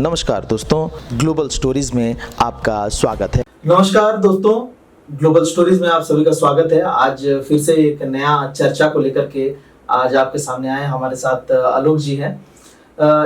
नमस्कार दोस्तों, global stories में आपका स्वागत है। नमस्कार दोस्तों, ग्लोबल स्टोरीज में आप सभी का स्वागत है। आज फिर से एक नया चर्चा को लेकर के आज आपके सामने आए। हमारे साथ आलोक जी हैं।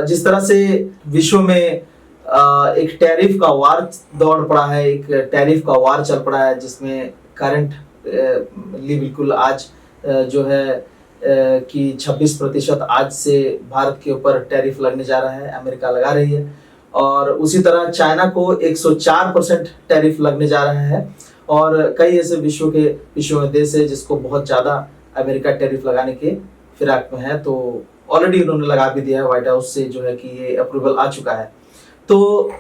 जिस तरह से विश्व में एक टैरिफ का वार दौड़ पड़ा है, एक टैरिफ का वार चल पड़ा है, जिसमें करंटली बिल्कुल आज जो है कि 26% आज से भारत के ऊपर टैरिफ लगने जा रहा है, अमेरिका लगा रही है। और उसी तरह चाइना को 104% टैरिफ लगने जा रहा है। और कई ऐसे विश्व में देश है जिसको बहुत ज्यादा अमेरिका टैरिफ लगाने के फिराक में है। तो ऑलरेडी उन्होंने लगा भी दिया है, व्हाइट हाउस से जो है कि ये अप्रूवल आ चुका है। तो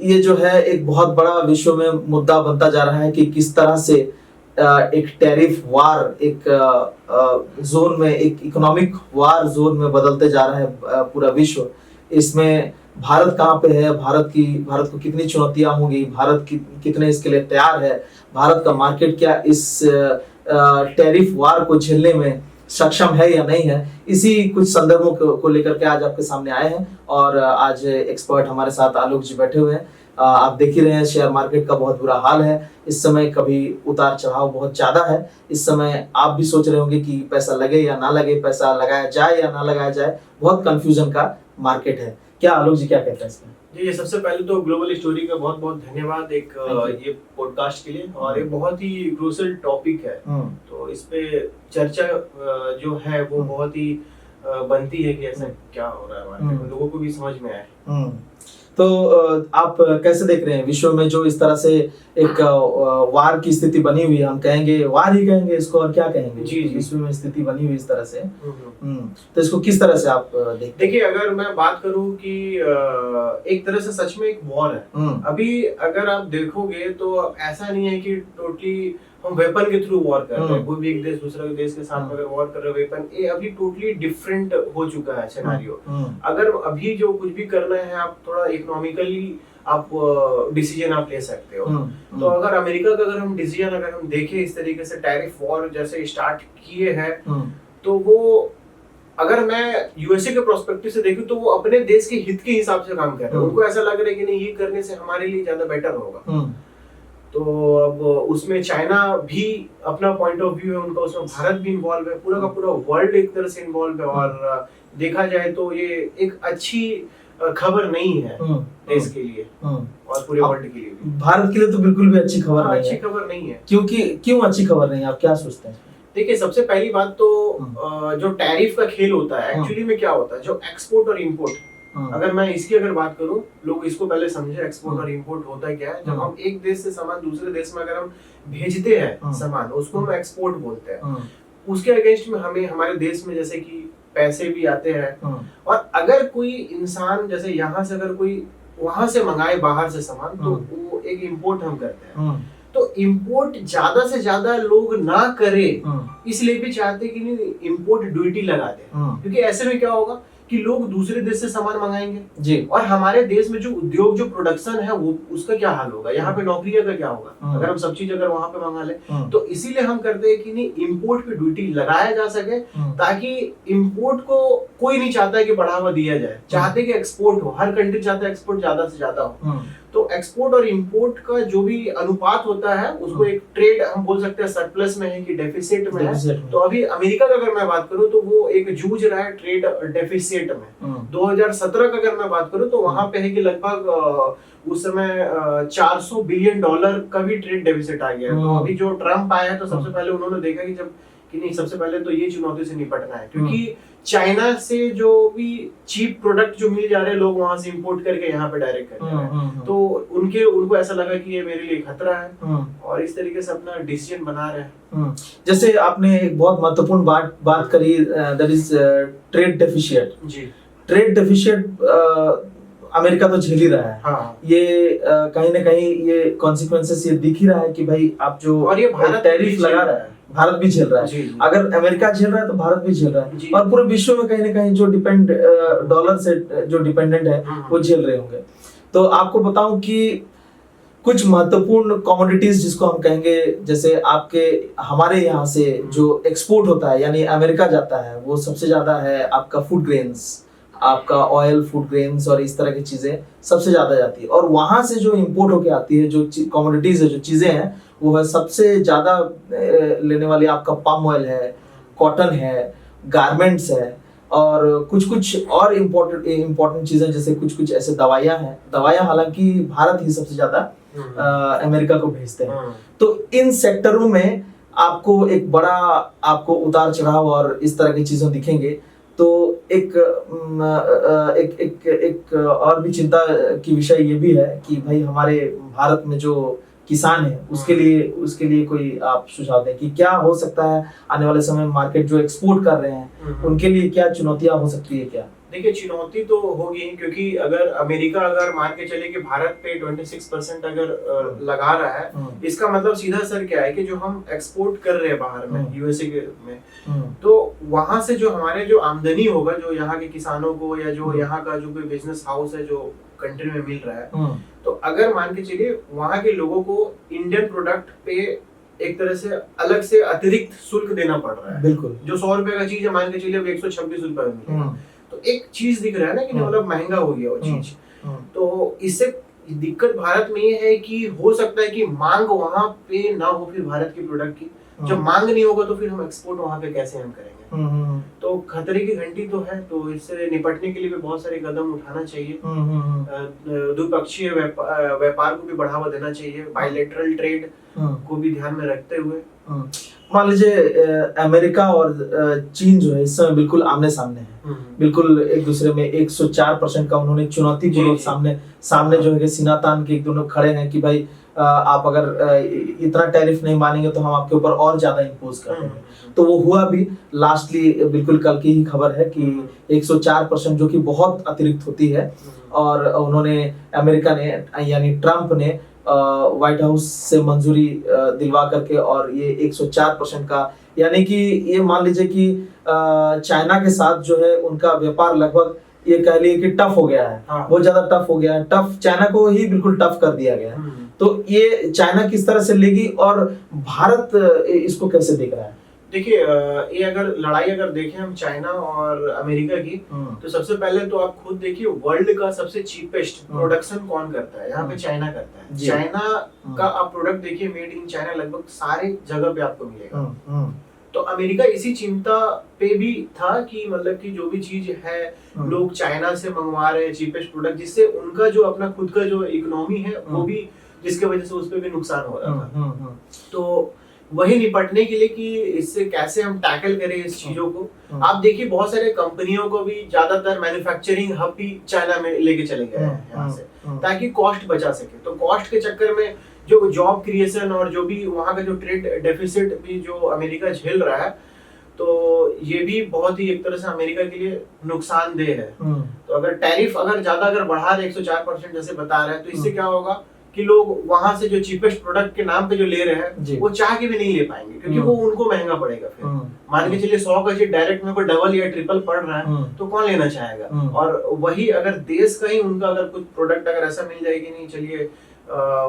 ये जो है एक बहुत बड़ा विश्व में मुद्दा बनता जा रहा है कि किस तरह से एक टैरिफ वार एक जोन में, एक इकोनॉमिक वार जोन में बदलते जा रहा है पूरा विश्व। इसमें भारत कहाँ पे है, भारत को कितनी चुनौतियां होंगी, भारत कितने इसके लिए तैयार है, भारत का मार्केट क्या इस टैरिफ वार को झेलने में सक्षम है या नहीं है, इसी कुछ संदर्भों को लेकर के आज आपके सामने आए हैं। और आज एक्सपर्ट हमारे साथ आलोक जी बैठे हुए हैं। आप देख ही रहे हैं, शेयर मार्केट का बहुत बुरा हाल है इस समय, कभी उतार चढ़ाव बहुत ज्यादा है। इस समय आप भी सोच रहे होंगे कि पैसा लगे या ना लगे, पैसा लगाया जाए या ना लगाया जाए, बहुत कंफ्यूजन का मार्केट है। क्या आलोक जी क्या कहते हैं इसमें? जी, ये सबसे पहले तो ग्लोबल स्टोरी का बहुत बहुत धन्यवाद एक ये पॉडकास्ट के लिए। और ये बहुत ही क्रूशियल टॉपिक है, तो इस पे चर्चा जो है वो बहुत ही बनती है कि ऐसा क्या हो रहा है मार्केट में, लोगों को भी समझ में आए। तो आप कैसे देख रहे हैं विश्व में जो इस तरह से एक वार की स्थिति बनी हुई है, हम कहेंगे वार ही कहेंगे इसको, और क्या कहेंगे? जी, विश्व में स्थिति बनी हुई इस तरह से। तो इसको किस तरह से आप देखिए, अगर मैं बात करूं कि एक तरह से सच में एक वॉर है। अभी अगर आप देखोगे तो ऐसा नहीं है कि टोटली हम वेपन के थ्रू वॉर कर रहे हैं, कोई भी एक देश दूसरे देश के साथ अगर वॉर कर रहे हैं वेपन, ये अभी टोटली डिफरेंट हो चुका है सिनेरियो। अगर अभी जो कुछ भी करना है, आप थोड़ा इकोनॉमिकली आप डिसीजन आप ले सकते हो। तो अगर अमेरिका का अगर हम डिसीजन अगर हम देखें इस तरीके से टैरिफ वॉर जैसे स्टार्ट किए हैं, तो वो अगर मैं यूएसए के प्रोस्पेक्टिव से देखूं तो वो अपने देश के हित के हिसाब से काम कर रहे हैं। उनको ऐसा लग रहा है कि नहीं, ये करने से हमारे लिए ज्यादा बेटर होगा। तो अब उसमें चाइना भी अपना पॉइंट ऑफ व्यू है उनका, उसमें भारत भी इन्वॉल्व है, पूरा का पूरा वर्ल्ड एक तरह से इन्वॉल्व है। और देखा जाए तो ये एक अच्छी खबर नहीं है देश के लिए और पूरे वर्ल्ड के लिए। भारत के लिए तो बिल्कुल भी अच्छी खबर नहीं है। अच्छी खबर नहीं है। क्यों अच्छी खबर नहीं है, आप क्या सोचते हैं? देखिए, सबसे पहली बात तो जो टैरिफ का खेल होता है एक्चुअली में क्या होता है, जो एक्सपोर्ट और इंपोर्ट, अगर मैं इसकी अगर बात करूं, लोग इसको पहले समझे एक्सपोर्ट और इंपोर्ट होता क्या है। जब हम एक देश से सामान दूसरे देश में अगर हम भेजते हैं सामान, उसको हम एक्सपोर्ट बोलते हैं। उसके अगेंस्ट में हमें हमारे देश में जैसे कि पैसे भी आते हैं। और अगर कोई इंसान जैसे यहाँ से अगर कोई वहां से मंगाए बाहर से सामान, तो वो एक इंपोर्ट हम करते हैं। तो इंपोर्ट ज्यादा से ज्यादा लोग ना करे, इसलिए भी चाहते कि नहीं इंपोर्ट ड्यूटी लगा दे, क्योंकि ऐसे में क्या होगा कि लोग दूसरे देश से सामान मंगाएंगे जी, और हमारे देश में जो उद्योग जो प्रोडक्शन है वो उसका क्या हाल होगा, यहाँ पे नौकरियों का क्या होगा अगर हम सब चीज अगर वहां पे मंगा ले। तो इसीलिए हम करते हैं कि नहीं, इंपोर्ट पे ड्यूटी लगाया जा सके, ताकि इंपोर्ट को कोई नहीं चाहता है कि बढ़ावा दिया जाए, चाहते कि एक्सपोर्ट हो, हर कंट्री चाहता है एक्सपोर्ट ज्यादा से ज्यादा हो। तो एक्सपोर्ट और इंपोर्ट का जो भी अनुपात होता है उसको एक ट्रेड हम बोल सकते हैं सरप्लस में है कि डेफिसिट में है। तो अभी अमेरिका का अगर मैं बात करूं तो वो एक जूझ रहा है ट्रेड डेफिसिट में। 2017 का अगर मैं बात करूं तो वहां पे है कि लगभग उस समय $400 बिलियन का भी ट्रेड डेफिसिट आ गया। तो अभी जो ट्रम्प आया है तो सबसे पहले उन्होंने देखा कि नहीं, सबसे पहले तो ये चुनौती से निपटना है, क्योंकि चाइना से जो भी चीप प्रोडक्ट जो मिल जा रहे हैं लोग वहां से इंपोर्ट करके यहाँ पे डायरेक्ट कर रहे हैं। तो उनको ऐसा लगा कि ये मेरे लिए खतरा है, और इस तरीके से अपना डिसीजन बना रहे हैं। जैसे आपने एक बहुत महत्वपूर्ण बात करी, दैट इज ट्रेड डेफिशिएट। जी, ट्रेड डेफिशिएट अमेरिका तो झेल ही रहा है। हाँ। ये कहीं ना कहीं ये कॉन्सिक्वेंसेस ये दिख ही रहा है कि भाई आप जो और ये भारत टैरिफ लगा रहा है, भारत भी झेल रहा है। अगर अमेरिका झेल रहा है तो भारत भी झेल रहा है, और पूरे विश्व में कहीं ना कहीं जो डॉलर से जो डिपेंडेंट है वो झेल रहे होंगे। तो आपको बताऊं कि कुछ महत्वपूर्ण कमोडिटीज जिसको हम कहेंगे, जैसे आपके हमारे यहाँ से जो एक्सपोर्ट होता है यानी अमेरिका जाता है, वो सबसे ज्यादा है आपका फूड ग्रेन्स, आपका ऑयल, फूड ग्रेन्स और इस तरह की चीजें सबसे ज्यादा जाती है। और वहां से जो इंपोर्ट होके आती है, जो कमोडिटीज है, जो चीजें हैं, वो है सबसे ज्यादा लेने वाली आपका पाम ऑयल है, कॉटन है, गारमेंट्स है, और कुछ और इम्पोर्टेंट चीजें, जैसे कुछ ऐसे दवाइयां हैं। दवाइयां हालांकि भारत ही सबसे ज्यादा अमेरिका को भेजते हैं। तो इन सेक्टरों में आपको एक बड़ा आपको उतार चढ़ाव और इस तरह की चीजें दिखेंगे। तो एक और भी चिंता की विषय ये भी है कि भाई हमारे भारत में जो किसान है उसके लिए कोई आप सुझाव दें कि क्या हो सकता है आने वाले समय में। मार्केट जो एक्सपोर्ट कर रहे हैं उनके लिए क्या चुनौतियां हो सकती है क्या? देखिए, चुनौती तो होगी, क्योंकि अगर अमेरिका अगर मान के चले कि भारत पे 26% अगर लगा रहा है, इसका मतलब सीधा सर क्या है कि जो हम एक्सपोर्ट कर रहे हैं बाहर में, यूएसए में, तो वहां से जो हमारे जो आमदनी होगा, जो यहाँ के किसानों को या जो यहाँ का जो कोई बिजनेस हाउस है जो कंट्री में मिल रहा है, तो अगर मान के चलिए वहाँ के लोगों को इंडियन प्रोडक्ट पे एक तरह से अलग से अतिरिक्त शुल्क देना पड़ रहा है। बिल्कुल। जो 100 रुपए का चीज है, मान के चलिए अब 126 रुपए में मिलेगा, तो एक चीज दिख रहा है ना कि मतलब महंगा हो गया वो चीज। तो इससे दिक्कत भारत में ये है कि हो सकता है कि मांग वहां पे ना हो फिर भारत के प्रोडक्ट की। जब मांग नहीं होगा तो फिर हम एक्सपोर्ट वहां पे कैसे हम करेंगे? तो खतरे की घंटी तो है। तो इससे निपटने के लिए भी बहुत सारे कदम उठाना चाहिए। द्विपक्षीय व्यापार को भी बढ़ावा देना चाहिए, बायलैटरल ट्रेड को भी ध्यान में रखते हुए। मान लीजिए अमेरिका और चीन जो है इस समय बिल्कुल आमने सामने है, बिल्कुल एक दूसरे में 104% का उन्होंने चुनौतीपूर्वक सामने जो है सीना तान के एक दोनों खड़े हैं कि भाई आप अगर इतना टैरिफ नहीं मानेंगे तो हम आपके ऊपर और ज्यादा इम्पोज कर देंगे। तो वो हुआ भी लास्टली, बिल्कुल कल की ही खबर है कि 104% जो कि बहुत अतिरिक्त होती है। और उन्होंने अमेरिका ने यानी ट्रम्प ने व्हाइट हाउस से मंजूरी दिलवा करके और ये 104% का, यानी कि ये मान लीजिए कि चाइना के साथ जो है उनका व्यापार लगभग ये कह लिए कि टफ हो गया है। बहुत ज्यादा टफ हो गया है। टफ चाइना को ही बिल्कुल टफ कर दिया गया है। तो ये चाइना किस तरह से लेगी और भारत इसको कैसे देख रहा है? देखिए, ये अगर लड़ाई अगर देखें हम चाइना और अमेरिका की, तो सबसे पहले तो आप खुद देखिए वर्ल्ड का सबसे चीपेस्ट प्रोडक्शन कौन करता है? यहाँ पे चाइना करता है। चाइना का आप प्रोडक्ट देखिए, मेड इन चाइना लगभग सारे जगह पे आपको मिलेगा। तो अमेरिका इसी चिंता पे भी था कि मतलब कि जो भी चीज है लोग चाइना से मंगवा रहे हैं चीपेस्ट प्रोडक्ट, जिससे उनका जो अपना खुद का जो इकोनॉमी है वो भी, जिसके वजह से उस पर भी नुकसान हो रहा था। तो वही निपटने के लिए कि इससे कैसे हम टैकल करें इस चीजों को। आप देखिए बहुत सारे कंपनियों को भी ज्यादातर मैन्युफैक्चरिंग हब भी चाइना में लेके चले गए हैं यहाँ से, ताकि कॉस्ट बचा सके। तो कॉस्ट के चक्कर में जो जॉब क्रिएशन और जो भी वहाँ का जो ट्रेड डेफिसिट भी जो अमेरिका झेल रहा है, तो ये भी बहुत ही एक तरह से अमेरिका के लिए नुकसानदेह है। तो अगर टैरिफ अगर ज्यादा अगर बढ़ा रहे 104% जैसे बता रहे हैं, तो इससे क्या होगा कि लोग वहां से जो चीपेस्ट प्रोडक्ट के नाम पे जो ले रहे हैं वो चाह के भी नहीं ले पाएंगे, क्योंकि वो उनको महंगा पड़ेगा। फिर मान के चलिए 100 का चीज डायरेक्ट में कोई डबल या ट्रिपल पड़ रहा है तो कौन लेना चाहेगा? और वही अगर देश का ही उनका अगर कुछ प्रोडक्ट अगर ऐसा मिल जाएगी, नहीं चलिए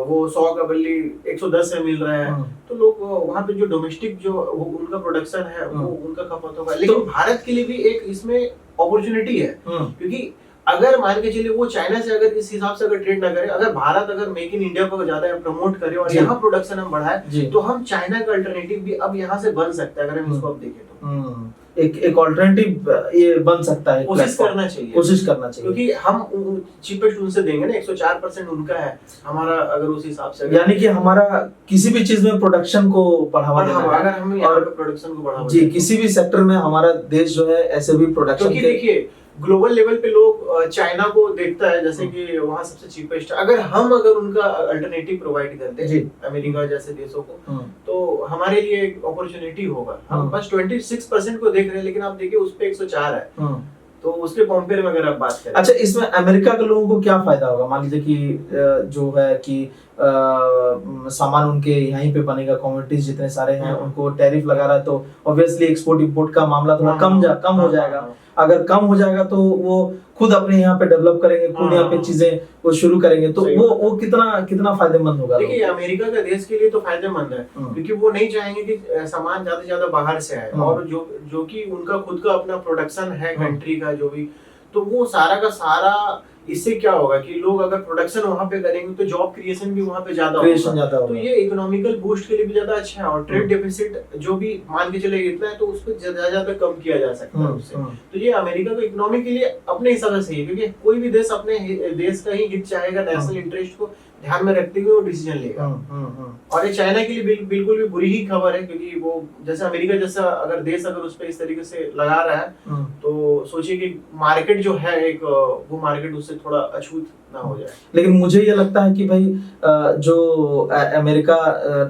वो 100 का बल्ली 110 में मिल रहा है, तो लोग वहाँ पे जो डोमेस्टिक जो उनका प्रोडक्शन है वो उनका खपत होगा। लेकिन भारत के लिए भी एक इसमें अपॉर्चुनिटी है, क्योंकि अगर मान के चलिए वो चाइना से अगर इस हिसाब से अगर ट्रेड ना करे, अगर भारत अगर मेक इन इंडिया को ज्यादा प्रमोट करे और यहाँ प्रोडक्शन हम बढ़ाए, तो हम चाइना का अल्टरनेटिव भी अब यहाँ से बन सकता है। अगर हम इसको अब देखें तो एक ऑल्टरनेटिव ये बन सकता है। कोशिश करना चाहिए, क्योंकि हम चीपेस्ट उनसे देंगे ना, 104% उनका है हमारा, अगर उस हिसाब से यानी कि हमारा किसी भी चीज में प्रोडक्शन को बढ़ावा देना है, अगर हम यहाँ पे प्रोडक्शन को बढ़ावा जी, किसी भी सेक्टर में हमारा देश जो है ऐसे भी प्रोडक्शन, क्योंकि देखिए ग्लोबल लेवल पे लोग चाइना को देखता है जैसे कि वहाँ सबसे चीपेस्ट। अगर उनका अल्टरनेटिव प्रोवाइड करते हैं अमेरिका जैसे देशों को, तो हमारे लिए एक अपॉर्चुनिटी होगा। हम बस 26% को देख रहे हैं, लेकिन आप देखिए उस पे 104 है, तो उसके कंपेयर में अगर आप बात करें। अच्छा, इसमें अमेरिका के लोगों को क्या फायदा होगा? मान लीजिए कि जो है कि सामान उनके यहीं पे बनेगा, कमोडिटीज जितने सारे हैं उनको टैरिफ लगा रहा है, तो ऑब्वियसली एक्सपोर्ट इंपोर्ट का मामला थोड़ा कम हो जाएगा। अगर कम हो जाएगा तो वो खुद अपने यहाँ पे डेवलप करेंगे, खुद यहाँ पे चीजें वो शुरू करेंगे, तो वो कितना फायदेमंद होगा? देखिए अमेरिका का देश के लिए तो फायदेमंद है, क्योंकि वो नहीं चाहेंगे कि सामान ज्यादा से ज्यादा बाहर से आए, और जो कि उनका खुद का अपना प्रोडक्शन है कंट्री का जो भी, तो वो सारा का सारा इससे क्या होगा कि लोग अगर प्रोडक्शन वहां पे करेंगे तो जॉब क्रिएशन भी वहां पे ज्यादा होगा, तो ये इकोनॉमिकल बूस्ट के लिए भी ज्यादा अच्छा है। और ट्रेड डेफिसिट जो भी मान के चले इतना है तो उसको ज्यादा कम किया जा सकता है उससे। तो ये अमेरिका को इकोनॉमी के लिए अपने हिसाब से सही है, क्योंकि कोई भी देश अपने देश का ही हित चाहेगा, नेशनल इंटरेस्ट को ध्यान में रखते हुए वो डिसीजन लेगा। और ये चाइना के लिए बिल्कुल भी बुरी ही खबर है, क्योंकि वो जैसे अमेरिका जैसा अगर देश अगर उस पर इस तरीके से लगा रहा है तो सोचिए कि मार्केट जो है एक वो मार्केट उससे थोड़ा अछूत ना हो जाए। लेकिन मुझे ये लगता है कि भाई जो अमेरिका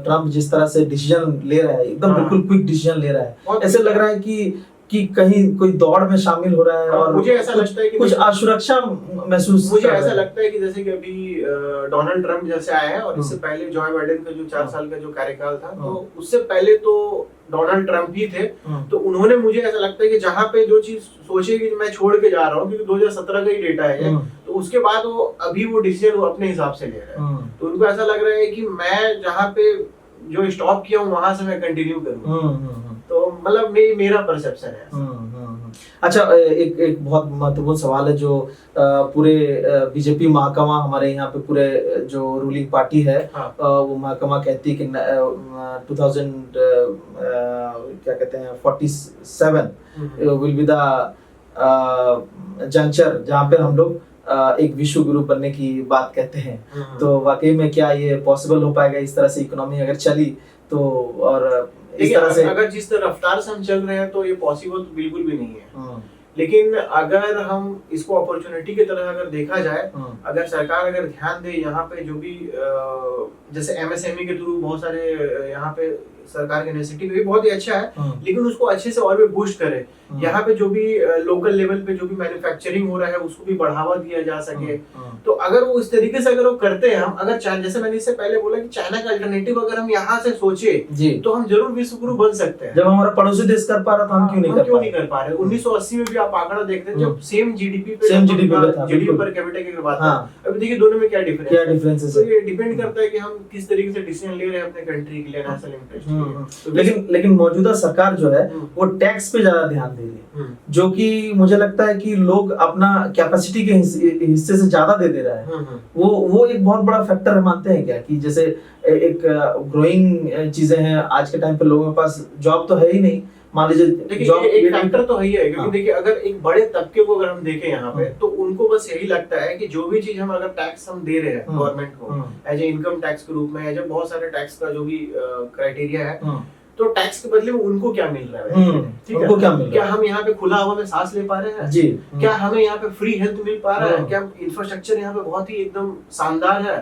ट्रम्प जिस तरह से डिसीजन ले रहा है, एकदम बिल्कुल क्विक डिसीजन ले रहा है, ऐसे लग रहा है कि कहीं कोई दौड़ में शामिल हो रहा है। और मुझे ऐसा लगता है कि कुछ असुरक्षा महसूस मुझे ऐसा लगता है कि जैसे कि अभी डोनाल्ड ट्रम्प जैसे आया है और इससे पहले जॉय बाइडेन का जो 4 साल का जो कार्यकाल था, तो उससे पहले तो डोनाल्ड ट्रम्प ही थे। तो उन्होंने, मुझे ऐसा लगता है कि जहाँ पे जो चीज सोचे कि मैं छोड़ के जा रहा हूँ, क्योंकि 2017 का ही डेटा है, तो उसके बाद वो अभी वो डिसीजन वो अपने हिसाब से ले रहे हैं। तो उनको ऐसा लग रहा है कि मैं जहाँ पे जो स्टॉप किया हूँ वहां से मैं कंटिन्यू करूँ। तो मतलब मेरा परसेप्शन है। अच्छा, एक बहुत महत्वपूर्ण सवाल है जो पूरे बीजेपी महकमा हमारे यहाँ पे पूरे जो रूलिंग पार्टी है, वो महकमा कहती है कि 2000 क्या कहते हैं 47 विल बी द जंक्चर जहाँ पे हम लोग एक विश्व गुरु बनने की बात कहते हैं। तो वाकई में क्या ये पॉसिबल हो पाएगा इस तरह से इकोनॉमी अगर चली तो? और इस तरह से अगर जिस रफ्तार से हम चल रहे हैं तो ये पॉसिबल तो बिल्कुल भी नहीं है। लेकिन अगर हम इसको अपॉर्चुनिटी की तरह अगर देखा जाए, अगर सरकार अगर ध्यान दे यहाँ पे जो भी जैसे एमएसएमई के थ्रू बहुत सारे यहाँ पे सरकार के इनिशिएटिव भी बहुत ही अच्छा है, लेकिन उसको अच्छे से और भी बूस्ट करे। यहाँ पे जो भी लोकल लेवल पे जो भी मैन्युफैक्चरिंग हो रहा है उसको भी बढ़ावा दिया जा सके। तो अगर वो इस तरीके से अगर वो करते हैं, हम अगर जैसे मैंने इससे पहले बोला कि चाइना का अल्टरनेटिव अगर हम यहाँ से सोचे तो हम जरूर विश्व गुरु बन सकते हैं। जब हमारा पड़ोसी देश कर पा रहा था, हम क्यों नहीं कर पा रहे? 1980 में भी आप आंकड़ा देखते हैं जब सेम जीडीपी पर कैपिटा की बात है, अभी देखिए दोनों में क्या डिफरेंस है। तो ये डिपेंड करता है कि हम किस तरीके से डिसीजन ले रहे हैं अपने कंट्री के लिए, नेशनल इंटरेस्ट। लेकिन मौजूदा सरकार जो है वो टैक्स पे ज्यादा ध्यान दे रही है, जो कि मुझे लगता है कि लोग अपना कैपेसिटी के हिस्से से ज्यादा दे रहा है। वो एक बहुत बड़ा फैक्टर मानते हैं क्या कि जैसे एक ग्रोइंग चीजें हैं आज के टाइम पे, लोगों के पास जॉब तो है ही नहीं, मान लीजिए। देखिए एक फैक्टर तो है ही है, क्योंकि देखिए अगर एक बड़े तबके को अगर हम देखें यहाँ पे, तो उनको बस यही लगता है कि जो भी चीज हम अगर टैक्स हम दे रहे हैं गवर्नमेंट को एज ए इनकम टैक्स के रूप में, एज ए बहुत सारे टैक्स का जो भी क्राइटेरिया है, तो टैक्स के बदले में उनको क्या मिल रहा है? ठीक है, क्या मिल रहा है? क्या हम यहाँ पे खुला हवा में सांस ले पा रहे हैं जी? क्या हमें यहाँ पे फ्री हेल्थ मिल पा रहा है? क्या इंफ्रास्ट्रक्चर यहाँ पे बहुत ही एकदम शानदार है?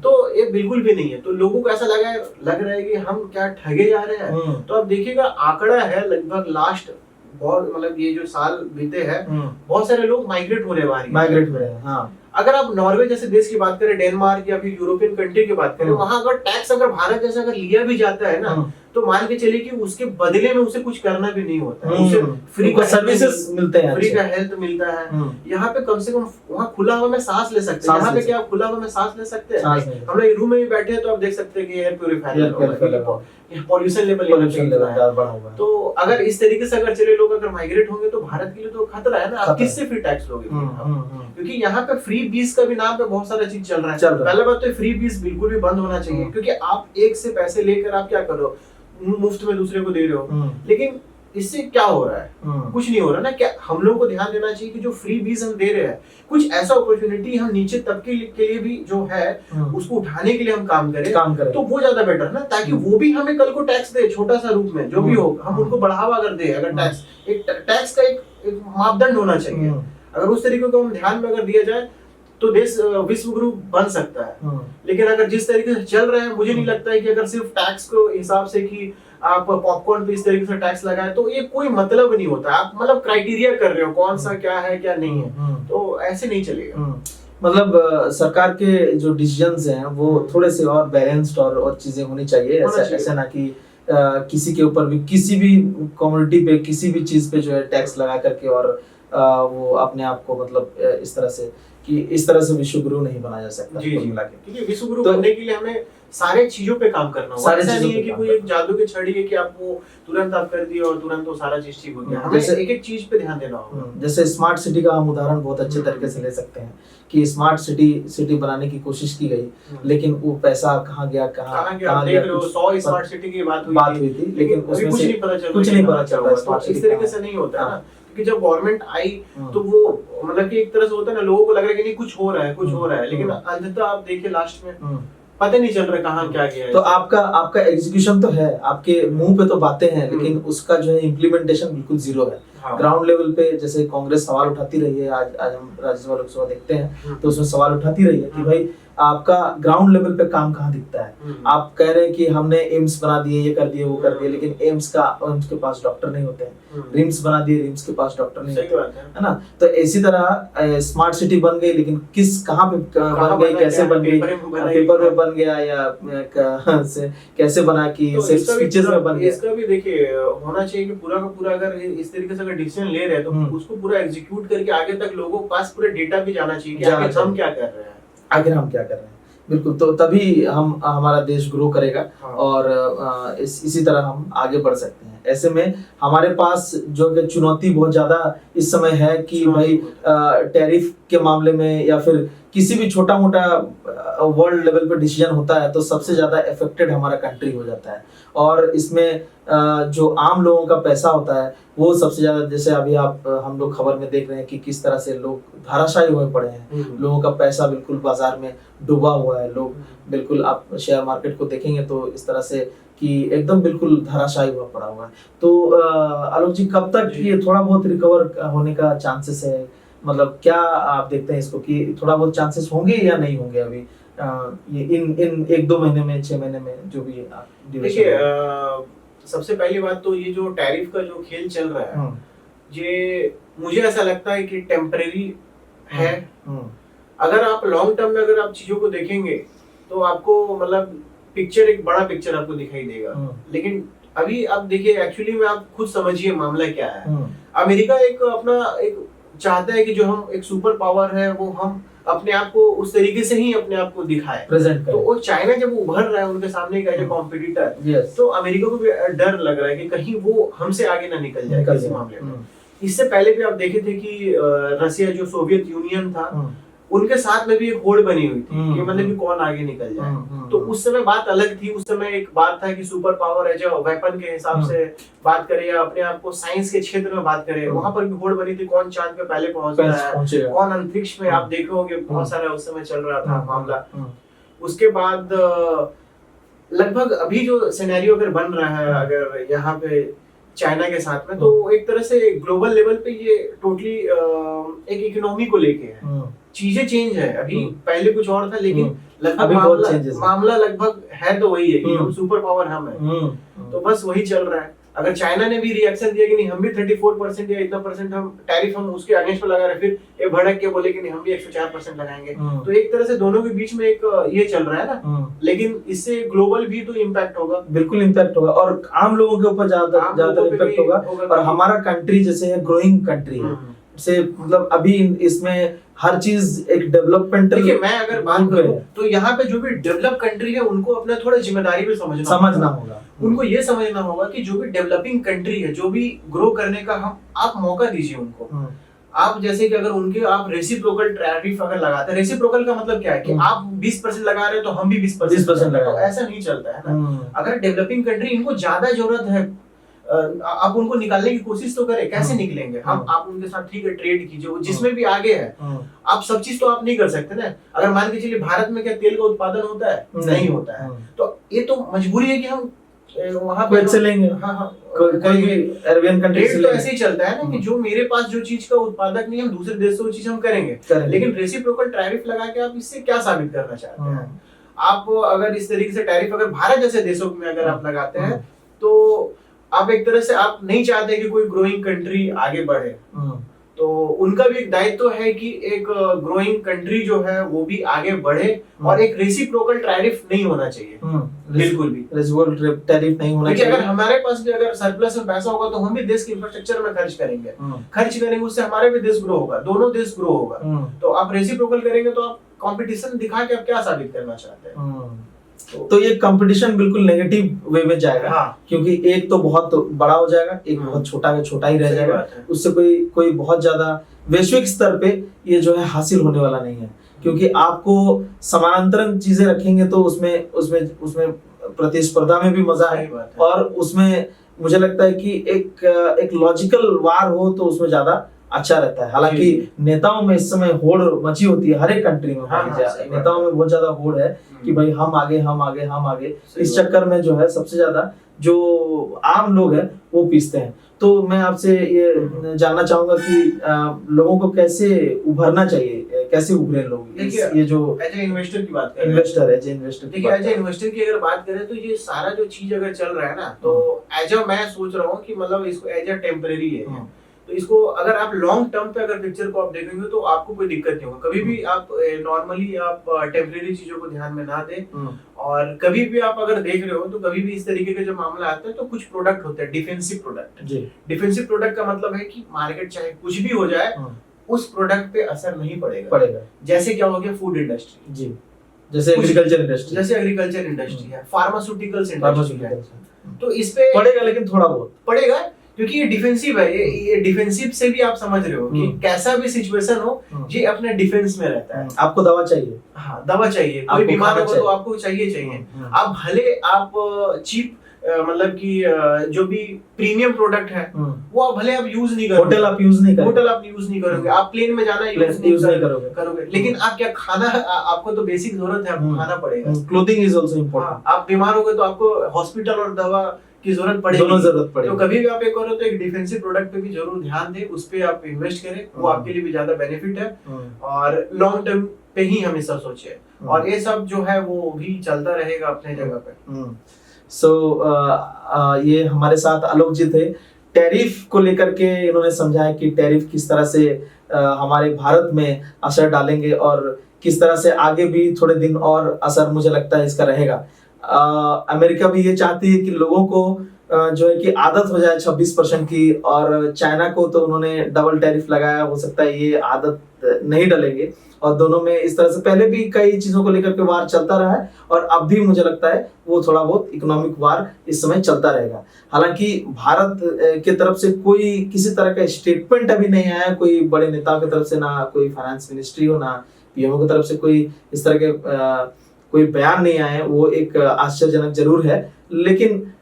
तो ये बिल्कुल भी नहीं है। तो लोगों को ऐसा लग रहा है कि हम क्या ठगे जा रहे हैं। तो अब देखिएगा आंकड़ा है लगभग लास्ट बहुत, मतलब ये जो साल बीते हैं, बहुत सारे लोग माइग्रेट हो रहे हैं। हाँ, अगर आप नॉर्वे जैसे देश की बात करें, डेनमार्क या फिर यूरोपियन कंट्री की बात करें, वहां अगर टैक्स अगर भारत जैसा अगर लिया भी जाता है ना, तो मान के चलिए कि उसके बदले में उसे कुछ करना भी नहीं होता है, उसे फ्री का सर्विसेज मिलते हैं, फ्री का हेल्थ मिलता है। यहाँ पे कम से कम वहाँ खुला हवा में सांस ले सकते हैं। यहाँ पे क्या खुला हवा में सांस ले सकते हैं? हम लोग रूम में भी बैठे हैं तो आप देख सकते हैं कि एयर प्यूरिफायर, पॉल्यूशन लेवल बढ़ा हुआ है। तो अगर इस तरीके से अगर चले लोग अगर माइग्रेट होंगे तो भारत के लिए तो खतरा है ना। आप किससे फ्री टैक्स लोगे? क्योंकि यहाँ पे फ्री बीस का भी नाम पे बहुत सारा चीज चल रहा है। पहले बात तो फ्री बीस बिल्कुल भी बंद होना चाहिए, क्योंकि आप एक से पैसे लेकर आप क्या करो, मुफ्त में दूसरे को दे रहे हो। लेकिन इससे क्या हो रहा है? कुछ नहीं हो रहा ना। क्या हम लोग को ध्यान देना चाहिए कि जो फ्री बीज हम दे रहे हैं, कुछ ऐसा अपॉर्चुनिटी हम नीचे तबके के लिए भी जो है उसको उठाने के लिए हम काम करें तो वो ज्यादा बेटर ना, ताकि वो भी हमें कल को टैक्स दे, छोटा सा रूप में जो भी हो, हम उनको बढ़ावा अगर दे। अगर टैक्स का एक मापदंड होना चाहिए, अगर उस तरीके को हम ध्यान में अगर दिया जाए तो देश विश्व गुरु बन सकता है। लेकिन अगर जिस तरीके से चल रहे हैं, मुझे नहीं लगता है कि अगर सिर्फ टैक्स को हिसाब से कि आप पॉपकॉर्न पे इस तरीके से टैक्स लगाए तो ये कोई मतलब नहीं होता। आप मतलब क्राइटेरिया कर रहे हो कौन सा क्या है क्या नहीं है, तो ऐसे नहीं चलेगा। मतलब सरकार के जो डिसीजंस हैं वो थोड़े से और बैलेंस्ड और चीजें होनी चाहिए। ऐसा ना कि किसी के ऊपर भी किसी भी कम्युनिटी पे किसी भी चीज पे जो है टैक्स लगा करके और वो अपने आप को मतलब इस तरह से कि इस तरह से विश्व गुरु नहीं बना जा सकता। जी कुल जी मिला के। क्योंकि विश्व गुरु तो- बनने के लिए हमें सारे चीजों पे काम करना होगा। सारे ऐसा चीजों नहीं है पे कि काम कोई एक जादू की छड़ी है कि आप वो तुरंत आप कर दिए और तुरंत वो सारा चीज ठीक हो गया। हमें जैसे- एक एक चीज पे ध्यान देना होगा। जैसे स्मार्ट सिटी का हम उदाहरण बहुत अच्छे तरीके से ले सकते हैं कि स्मार्ट सिटी बनाने की कोशिश की गई, लेकिन वो पैसा कहाँ गया, कहाँ गया आप देख रहे हो, 100 स्मार्ट सिटी की बात हुई थी, लेकिन अभी उसमें कुछ से नहीं पता चल कुछ रहा नहीं है पता चल रहा है तो स्मार्ट इस सिटी तरीके कहाँ से है। नहीं होता है ना, हाँ। क्योंकि जब गवर्नमेंट आई तो वो मतलब कि एक तरह से होता है ना, लोगों को लग रहा है कि नहीं कुछ हो रहा है, कुछ हो रहा है, लेकिन अंततः आप देखिए लास्ट में पता नहीं चल रहा कहाँ क्या गया है। तो आपका एग्जीक्यूशन तो है, आपके मुंह पे तो बातें हैं, लेकिन उसका जो है इम्प्लीमेंटेशन बिल्कुल जीरो है। हाँ। ग्राउंड लेवल पे जैसे कांग्रेस सवाल उठाती रही है, आज हम राज्यसभा लोकसभा देखते हैं तो उसमें सवाल उठाती रही है कि भाई आपका ग्राउंड लेवल पे काम कहाँ दिखता है। आप कह रहे हैं कि हमने एम्स बना दिए, ये कर दिए, वो कर दिए, लेकिन एम्स के पास डॉक्टर नहीं होते हैं। रिम्स बना दिए, रिम्स के पास डॉक्टर नहीं सही होते बात है ना। तो इसी तरह स्मार्ट सिटी बन गई, लेकिन कहाँ पे बन गई, कैसे बन गई, पेपर में बन गया या कैसे बना कि तो सिर्फ इसका भी स्पीचेस में पूरा- बन गया। इसका भी देखिए होना चाहिए कि पूरा का पूरा अगर इस तरीके से अगर डिसीजन ले रहे हैं तो उसको पूरा एग्जीक्यूट करके आगे तक लोगों के पास पूरा डेटा भी जाना चाहिए कि जाना आगे हम चाहिए। क्या कर रहे हैं। आखिर हम क्या कर रहे हैं, बिल्कुल। तो तभी हमारा देश ग्रो करेगा हाँ। और इसी तरह हम आगे बढ़ सकते हैं। ऐसे में हमारे पास जो कि चुनौती बहुत ज्यादा इस समय है कि भाई टैरिफ के मामले में या फिर किसी भी छोटा मोटा वर्ल्ड लेवल पे डिसीजन होता है तो सबसे ज्यादा इफेक्टेड हमारा कंट्री हो जाता है। और इसमें जो आम लोगों का पैसा होता है वो सबसे ज्यादा, जैसे अभी हम लोग खबर में देख रहे हैं कि किस तरह से लोग धाराशायी हुए पड़े हैं। लोगों का पैसा बिल्कुल बाजार में डूबा हुआ है। लोग बिल्कुल, आप शेयर मार्केट को देखेंगे तो इस तरह से कि एकदम बिल्कुल धाराशायी हुआ पड़ा हुआ है। तो आलोक जी, कब तक ये थोड़ा बहुत रिकवर होने का चांसेस है? मतलब क्या आप देखते हैं इसको कि थोड़ा बहुत चांसेस होंगे या नहीं होंगे अभी ये इन 1-2 महीने में, 6 महीने में, जो भी देखिए सबसे पहली बात तो ये जो टैरिफ का जो खेल चल रहा है ये मुझे ऐसा लगता है कि टेम्परेरी है। अगर आप लॉन्ग टर्म में अगर आप चीजों को देखेंगे तो आपको मतलब पिक्चर, एक बड़ा पिक्चर आपको दिखाई देगा। लेकिन अभी आप देखिए एक्चुअली में आप खुद समझिए मामला क्या है। अमेरिका एक अपना एक चाहता है कि जो हम एक सुपर पावर है वो हम अपने आप को उस तरीके से ही अपने आप को दिखाए, प्रेजेंट तो वो चाइना जब उभर रहा है उनके सामने एक एज कॉम्पिटिटर, तो अमेरिका को भी डर लग रहा है कि कहीं वो हमसे आगे ना निकल जाए किसी मामले में। इससे पहले भी आप देखे थे कि रसिया जो सोवियत यूनियन था उनके साथ में भी एक होड़ बनी हुई थी कि मतलब कि कौन आगे निकल जाए। तो उस समय बात अलग थी, उस समय एक बात था कि सुपर पावर है जो वेपन के हिसाब से बात करे या अपने आप को साइंस के क्षेत्र में बात करे, वहां पर भी होड़ बनी थी कौन चांद पे पहले पहुंच रहा है, कौन अंतरिक्ष में। आप देखोगे बहुत सारा उस समय चल रहा था मामला। उसके बाद लगभग अभी जो सिनेरियो अगर बन रहा है अगर यहाँ पे चाइना के साथ में, तो एक तरह से ग्लोबल लेवल पे ये टोटली एक इकोनॉमी को लेके है। चीजें चेंज है, अभी पहले कुछ और था लेकिन लगभग मामला लगभग है तो वही है कि हम सुपर पावर हम है। तो बस वही चल रहा है। अगर चाइना ने भी रिएक्शन दिया कि नहीं हम भी 34% या इतना परसेंट हम टैरिफ हम उसके अगेंस्ट पे लगा रहे, फिर ये भड़क के बोले कि नहीं हम भी 104% लगाएंगे, तो एक तरह से दोनों के बीच में एक ये चल रहा है ना। लेकिन इससे ग्लोबल भी तो इम्पैक्ट होगा, बिल्कुल इम्पैक्ट होगा और आम लोगों के ऊपर ज्यादा इम्पैक्ट होगा। और हमारा कंट्री जैसे है ग्रोइंग कंट्री है, से मतलब अभी इसमें हर चीज एक डेवलपमेंटल। देखिए मैं अगर बात करूं तो यहाँ पे जो भी डेवलप कंट्री है उनको अपना थोड़ा जिम्मेदारी भी समझना होगा। उनको ये समझना होगा कि जो भी डेवलपिंग कंट्री है, जो भी ग्रो करने का हम आप मौका दीजिए उनको। आप जैसे कि अगर उनके आप रेसिप्रोकल टैरिफ अगर लगाते हैं, रेसिप्रोकल का मतलब क्या है कि आप 20% लगा रहे हो तो हम भी 20% लगा, तो ऐसा नहीं चलता है ना। अगर डेवलपिंग कंट्री इनको ज्यादा जरूरत है, आप उनको निकालने की कोशिश तो करें, कैसे निकलेंगे हम? आप उनके साथ ठीक है ट्रेड कीजिए, जिसमें भी आगे है। आप सब चीज तो आप नहीं कर सकते ना। अगर मान के चलिए भारत में क्या तेल का उत्पादन होता है? नहीं होता है, तो ये तो मजबूरी है कि हम वहां पे चलेंगे। कोई भी अरेबियन कंट्री तो ऐसे ही चलता है ना कि जो मेरे पास जो चीज का उत्पादक नहीं है, हम दूसरे देश से वो चीज हम करेंगे। लेकिन रेसिप्रोकल टैरिफ लगा के आप इससे क्या साबित करना चाहते हैं? आप अगर इस तरीके से टैरिफ अगर भारत जैसे देशों में अगर आप लगाते हैं तो आप एक तरह से आप नहीं चाहते कि कोई ग्रोइंग कंट्री आगे बढ़े। तो उनका भी एक दायित्व है कि एक ग्रोइंग कंट्री जो है वो भी आगे बढ़े और एक रेसिप्रोकल टैरिफ नहीं होना चाहिए बिल्कुल भी। रेसिप्रोकल टैरिफ नहीं होना देखिए चाहिए। अगर हमारे पास भी अगर सरप्लस में पैसा होगा तो हम भी देश के इंफ्रास्ट्रक्चर में खर्च करेंगे, उससे हमारे भी देश ग्रो होगा, दोनों देश ग्रो होगा। तो आप रेसिप्रोकल करेंगे तो आप कंपटीशन दिखा के आप क्या साबित करना चाहते हैं? तो ये कंपटीशन बिल्कुल नेगेटिव वे में जाएगा। हाँ। क्योंकि एक तो बहुत बड़ा हो जाएगा, एक बहुत छोटा का छोटा ही रह सही जाएगा, बात है। उससे कोई बहुत ज्यादा वैश्विक स्तर पे ये जो है हासिल होने वाला नहीं है। क्योंकि आपको समानांतर चीजें रखेंगे तो उसमें प्रतिस्पर्धा में भी मजा है, सही बात है। और उसमें मुझे लगता है कि एक लॉजिकल वार हो तो उसमें ज्यादा अच्छा रहता है। हालांकि नेताओं में इस समय होड़ मची होती है, हर एक कंट्री में हाँ, सही बात नेताओं में बहुत ज्यादा होड़ है कि भाई हम आगे हम आगे हम आगे। इस चक्कर में जो है सबसे ज्यादा जो आम लोग हैं वो पीसते हैं। तो मैं आपसे ये जानना चाहूंगा कि लोगों को कैसे उभरना चाहिए, कैसे उभरे लोग ये जो एज ए इन्वेस्टर की बात करें, इन्वेस्टर है, इन्वेस्टर देखिए एज ए इन्वेस्टर की अगर बात करें तो ये सारा जो चीज अगर चल रहा है ना, तो एज अ मैं सोच रहा हूँ कि मतलब इसको एज अ टेम्परेरी है। तो इसको अगर आप लॉन्ग टर्म पे अगर पिक्चर को आप देखेंगे तो आपको कोई दिक्कत नहीं होगा। कभी भी आप नॉर्मली आप टेम्परेरी चीजों को ध्यान में ना दें, और कभी भी आप अगर देख रहे हो तो कभी भी इस तरीके के जब मामला आता है तो कुछ प्रोडक्ट होते हैं डिफेंसिव प्रोडक्ट। डिफेंसिव प्रोडक्ट का मतलब है कि मार्केट चाहे कुछ भी हो जाए उस प्रोडक्ट पे असर नहीं पड़ेगा। जैसे क्या हो गया फूड इंडस्ट्री जी, जैसे एग्रीकल्चर इंडस्ट्री है, फार्मास्यूटिकल्स इंडस्ट्री है, तो इस पे पड़ेगा, लेकिन थोड़ा बहुत पड़ेगा क्योंकि ये डिफेंसिव है। ये डिफेंसिव से भी आप समझ रहे हो कि कैसा भी सिचुएशन हो ये अपने डिफेंस में रहता है। आपको दवा चाहिए, हाँ दवा चाहिए, कोई बीमार होगा तो आपको चाहिए। आप भले आप चीप मतलब कि जो भी प्रीमियम प्रोडक्ट है वो आप भले आप यूज नहीं करोगे, होटल आप यूज नहीं करोगे, आप प्लेन में जाना यूज नहीं करोगे, लेकिन आप क्या खाना, आपको तो बेसिक जरूरत है, आपको खाना पड़ेगा। Clothing is also important. आप बीमार हो गए तो आपको हॉस्पिटल और दवा की जरूरत पड़ेगी, दोनों जरूरत पड़ेगी। तो कभी भी आप एक करो तो एक डिफेंसिव प्रोडक्ट पे भी जरूर ध्यान दें, उस पे आप इन्वेस्ट करें, वो आपके लिए भी ज्यादा बेनिफिट है, और लॉन्ग टर्म पे ही हमेशा सोचे, और ये सब जो है वो भी चलता रहेगा अपने जगह पे। ये हमारे साथ आलोक जी थे। टैरिफ को लेकर के इन्होंने समझाया कि टैरिफ किस तरह से हमारे भारत में असर डालेंगे, और किस तरह से आगे भी थोड़े दिन और असर मुझे लगता है इसका रहेगा। अमेरिका भी ये चाहती है कि लोगों को जो है कि आदत हो जाए 26% की, और चाइना को तो उन्होंने डबल टैरिफ लगाया, हो सकता है ये आदत नहीं डलेंगे, और दोनों में इस तरह से पहले भी कई चीजों को लेकर के वार चलता रहा है, और अब भी मुझे लगता है वो थोड़ा बहुत इकोनॉमिक वार इस समय चलता रहेगा। हालांकि भारत के तरफ से कोई किसी तरह का स्टेटमेंट अभी नहीं आया, कोई बड़े नेताओं की तरफ से, ना कोई फाइनेंस मिनिस्ट्री हो, ना पीएमओ की तरफ से कोई इस तरह के कोई बयान नहीं आए। वो एक आश्चर्यजनक जरूर है, लेकिन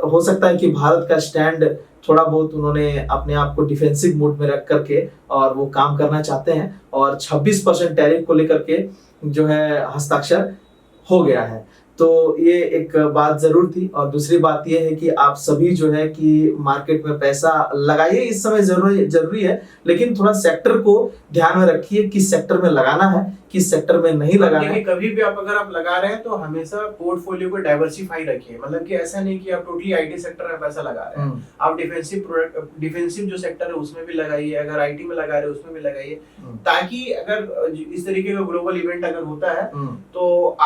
हो सकता है कि भारत का स्टैंड थोड़ा बहुत उन्होंने अपने आप को डिफेंसिव मोड में रख करके और वो काम करना चाहते हैं, और 26% टैरिफ को लेकर के जो है हस्ताक्षर हो गया है। तो ये एक बात जरूर थी, और दूसरी बात ये है कि आप सभी जो है कि मार्केट में पैसा लगाइए, इस समय जरूरी है, लेकिन थोड़ा सेक्टर को ध्यान में रखिए, किस सेक्टर में लगाना है, किस सेक्टर में नहीं लगाना है। कभी भी आप अगर आप लगा रहे हैं तो हमेशा पोर्टफोलियो को डाइवर्सिफाई रखिए, मतलब कि ऐसा नहीं कि आप टोटली आईटी सेक्टर में पैसा लगा रहे हैं, आप डिफेंसिव जो सेक्टर है उसमें भी लगाइए, अगर आईटी में लगा रहे हैं उसमें भी लगाइए, ताकि अगर इस तरीके का ग्लोबल इवेंट अगर होता है तो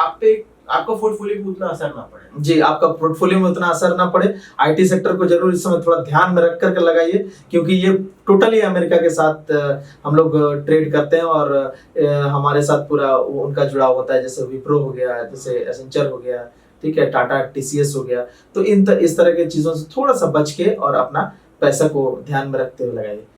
आपका पोर्टफोलियो पे उतना असर ना पड़े। जी, आपका पोर्टफोलियो में उतना असर ना पड़े। आईटी सेक्टर को जरूर इस समय थोड़ा ध्यान में रख करके लगाइए, क्योंकि ये टोटली अमेरिका के साथ हम लोग ट्रेड करते हैं, और हमारे साथ पूरा उनका जुड़ाव होता है, जैसे विप्रो हो गया, जैसे एसेंचर हो गया, ठीक है, टाटा टीसीएस हो गया। तो इस तरह की चीजों से थोड़ा सा बच के और अपना पैसा को ध्यान में रखते हुए लगाइए।